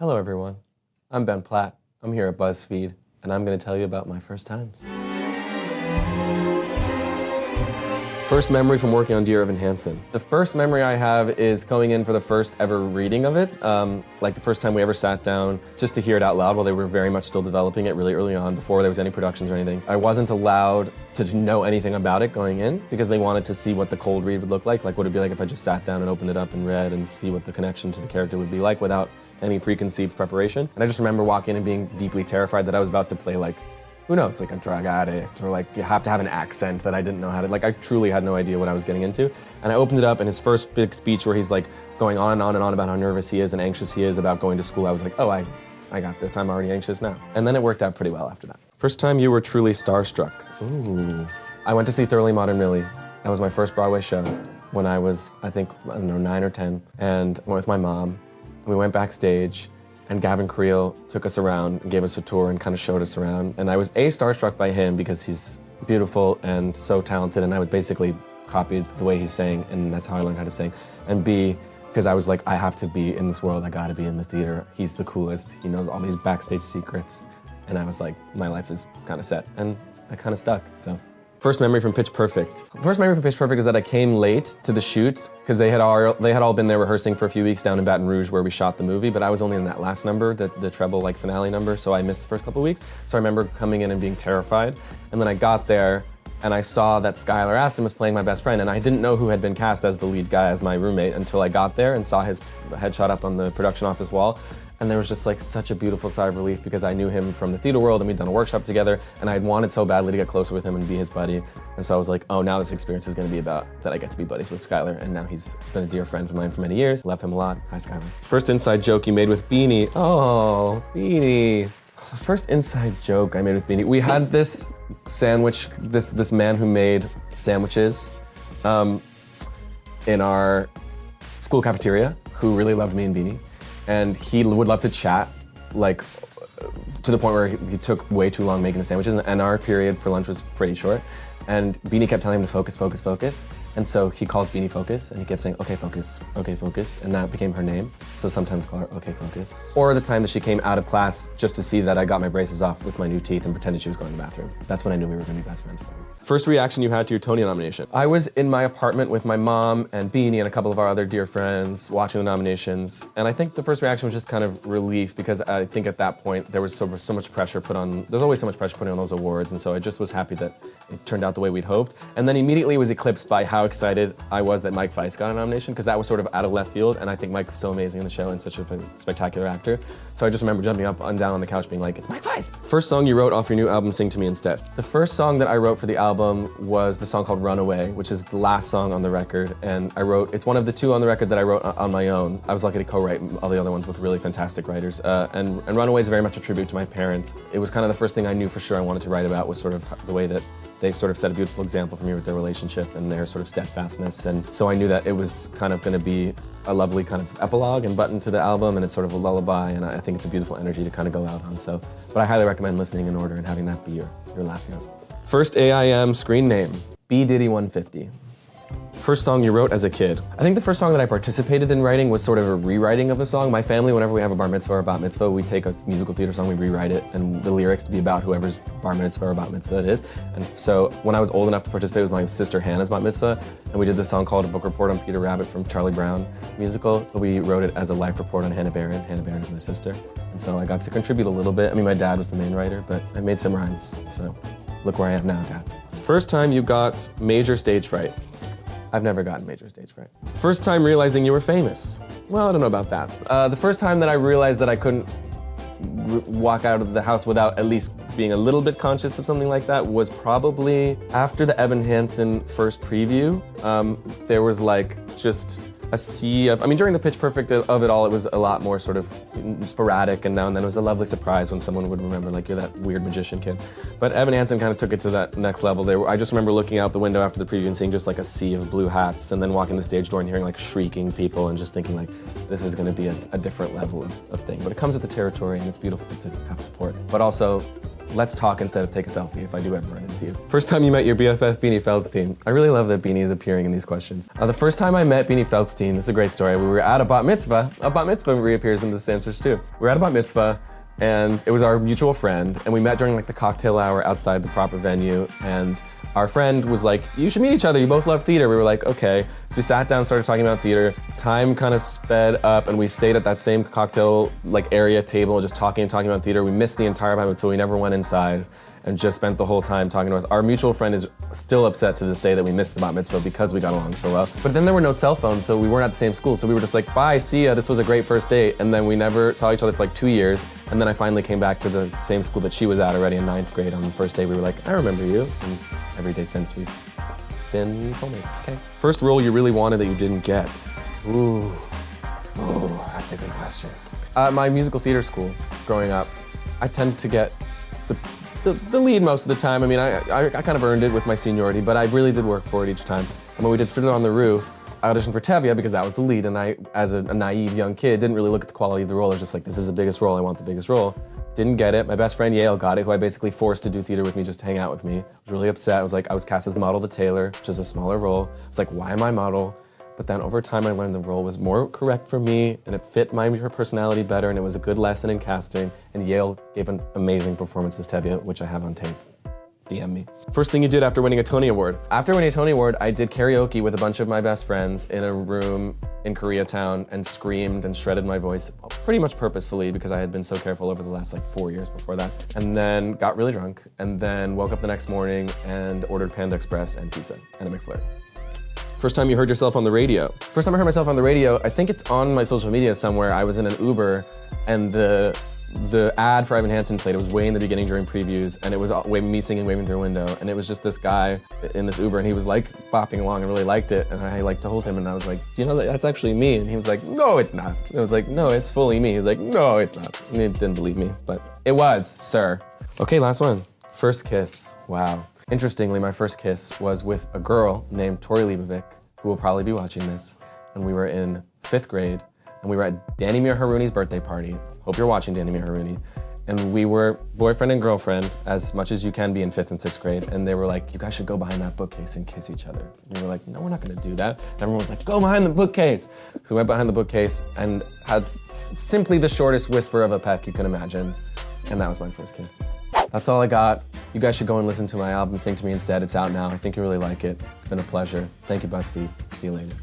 Hello everyone, I'm Ben Platt. I'm here at Buzzfeed, and I'm going to tell you about my first times. First memory from working on Dear Evan Hansen. The first memory I have is going in for the first ever reading of it, like the first time we ever sat down just to hear it out loud while they were very much still developing it really early on before there was any productions or anything. I wasn't allowed to know anything about it going in because they wanted to see what the cold read would look like what it'd be like if I just sat down and opened it up and read and see what the connection to the character would be like without any preconceived preparation. And I just remember walking in and being deeply terrified that I was about to play who knows, like a drug addict, or you have to have an accent that I didn't know how to, I truly had no idea what I was getting into. And I opened it up, and his first big speech where he's going on and on and on about how nervous he is and anxious he is about going to school, I was like, oh, I got this, I'm already anxious now. And then it worked out pretty well after that. First time you were truly starstruck. Ooh. I went to see Thoroughly Modern Millie. That was my first Broadway show when I was, I don't know, 9 or 10. And I went with my mom, and we went backstage, and Gavin Creel took us around and gave us a tour and kind of showed us around. And I was A, starstruck by him because he's beautiful and so talented, and I was basically copied the way he's sang, and that's how I learned how to sing. And B, because I was like, I have to be in this world, I gotta be in the theater. He's the coolest, he knows all these backstage secrets. And I was like, my life is kind of set, and I kind of stuck, so. First memory from Pitch Perfect. First memory from Pitch Perfect is that I came late to the shoot because they had all been there rehearsing for a few weeks down in Baton Rouge where we shot the movie, but I was only in that last number, the treble finale number, so I missed the first couple of weeks. So I remember coming in and being terrified, and then I got there and I saw that Skylar Aston was playing my best friend, and I didn't know who had been cast as the lead guy, as my roommate, until I got there and saw his headshot up on the production office wall. And there was just such a beautiful sigh of relief because I knew him from the theater world and we'd done a workshop together, and I had wanted so badly to get closer with him and be his buddy. And so I was like, oh, now this experience is gonna be about that I get to be buddies with Skylar, and now he's been a dear friend of mine for many years. Love him a lot. Hi, Skylar. First inside joke you made with Beanie. Oh, Beanie. The first inside joke I made with Beanie. We had this sandwich, this man who made sandwiches in our school cafeteria who really loved me and Beanie. And he would love to chat, to the point where he took way too long making the sandwiches, and our period for lunch was pretty short. And Beanie kept telling him to focus, focus, focus. And so he calls Beanie Focus, and he kept saying, okay, focus, and that became her name. So sometimes call her Okay Focus. Or the time that she came out of class just to see that I got my braces off with my new teeth and pretended she was going to the bathroom. That's when I knew we were gonna be best friends forever. First reaction you had to your Tony nomination. I was in my apartment with my mom and Beanie and a couple of our other dear friends watching the nominations. And I think the first reaction was just kind of relief because I think at that point there was so much pressure put on, there's always so much pressure put on those awards. And so I just was happy that it turned out the way we'd hoped. And then immediately was eclipsed by how excited I was that Mike Feist got a nomination, because that was sort of out of left field, and I think Mike was so amazing in the show and such a spectacular actor. So I just remember jumping up and down on the couch being like, it's Mike Feist! First song you wrote off your new album, Sing to Me Instead. The first song that I wrote for the album was the song called Runaway, which is the last song on the record, and it's one of the 2 on the record that I wrote on my own. I was lucky to co-write all the other ones with really fantastic writers, and Runaway is very much a tribute to my parents. It was kind of the first thing I knew for sure I wanted to write about, was sort of the way that they sort of set a beautiful example for me with their relationship and their sort of steadfastness. And so I knew that it was kind of going to be a lovely kind of epilogue and button to the album, and it's sort of a lullaby, and I think it's a beautiful energy to kind of go out on. So, but I highly recommend listening in order and having that be your last note. First AIM screen name, B Diddy 150. First song you wrote as a kid. I think the first song that I participated in writing was sort of a rewriting of a song. My family, whenever we have a bar mitzvah or a bat mitzvah, we take a musical theater song, we rewrite it, and the lyrics to be about whoever's bar mitzvah or bat mitzvah it is. And so when I was old enough to participate with my sister Hannah's bat mitzvah, and we did this song called A Book Report on Peter Rabbit from Charlie Brown musical, we wrote it as a life report on Hannah Barron. Hannah Barron is my sister. And so I got to contribute a little bit. I mean, my dad was the main writer, but I made some rhymes, so look where I am now, Dad. First time you got major stage fright. I've never gotten major stage fright. First time realizing you were famous. Well, I don't know about that. The first time that I realized that I couldn't walk out of the house without at least being a little bit conscious of something like that was probably after the Evan Hansen first preview. There was just a sea of, during the Pitch Perfect of it all, it was a lot more sort of sporadic, and now and then it was a lovely surprise when someone would remember, you're that weird magician kid. But Evan Hansen kind of took it to that next level. I just remember looking out the window after the preview and seeing just a sea of blue hats, and then walking the stage door and hearing shrieking people and just thinking this is gonna be a different level of thing. But it comes with the territory, and it's beautiful to have support. But also, let's talk instead of take a selfie if I do ever run into you. First time you met your BFF, Beanie Feldstein. I really love that Beanie is appearing in these questions. The first time I met Beanie Feldstein, this is a great story. We were at a bat mitzvah. A bat mitzvah reappears in this answers too. We were at a bat mitzvah, and it was our mutual friend, and we met during like the cocktail hour outside the proper venue, and our friend was like, you should meet each other, you both love theater. We were like, okay. So we sat down, started talking about theater. Time kind of sped up, and we stayed at that same cocktail like area table, just talking about theater. We missed the entire time, so we never went inside and just spent the whole time talking to us. Our mutual friend is still upset to this day that we missed the bat mitzvah because we got along so well. But then there were no cell phones, so we weren't at the same school. So we were just like, bye, see ya, this was a great first date. And then we never saw each other for like 2 years. And then I finally came back to the same school that she was at already in 9th grade. On the first day, we were like, I remember you. And every day since, we've been soulmates. Okay. First role you really wanted that you didn't get. Ooh, that's a good question. My musical theater school, growing up, I tend to get the lead most of the time. I mean, I kind of earned it with my seniority, but I really did work for it each time. And when we did Fiddler on the Roof, I auditioned for Tevye because that was the lead, and I, as a naive young kid, didn't really look at the quality of the role. I was just like, this is the biggest role, I want the biggest role. Didn't get it. My best friend Yale got it, who I basically forced to do theater with me just to hang out with me. I was really upset. I was cast as model the tailor, which is a smaller role. I was like, why am I model? But then over time I learned the role was more correct for me, and it fit my personality better, and it was a good lesson in casting, and Yale gave an amazing performance as Tevye, which I have on tape. DM me. First thing you did after winning a Tony Award. After winning a Tony Award, I did karaoke with a bunch of my best friends in a room in Koreatown and screamed and shredded my voice pretty much purposefully because I had been so careful over the last like 4 years before that. And then got really drunk, and then woke up the next morning and ordered Panda Express and pizza and a McFlurry. First time you heard yourself on the radio. First time I heard myself on the radio, I think it's on my social media somewhere. I was in an Uber, and the ad for Ivan Hansen played. It was way in the beginning during previews, and it was me singing Waving Through a Window, and it was just this guy in this Uber, and he was like bopping along and really liked it, and I like told him, and I was like, do you know that's actually me? And he was like, no, it's not. And I was like, no, it's fully me. He was like, no, it's not. And he didn't believe me, but it was, sir. Okay, last one. First kiss. Wow. Interestingly, my first kiss was with a girl named Tori Leibovic, who will probably be watching this, and we were in 5th grade, and we were at Danny Mir-Haruni's birthday party. Hope you're watching, Danny Mir-Haruni. And we were boyfriend and girlfriend, as much as you can be in 5th and 6th grade, and they were like, you guys should go behind that bookcase and kiss each other. And we were like, no, we're not gonna do that. And everyone was like, go behind the bookcase. So we went behind the bookcase and had simply the shortest whisper of a peck you can imagine, and that was my first kiss. That's all I got. You guys should go and listen to my album, Sing to Me Instead. It's out now. I think you really like it. It's been a pleasure. Thank you, Buzzfeed. See you later.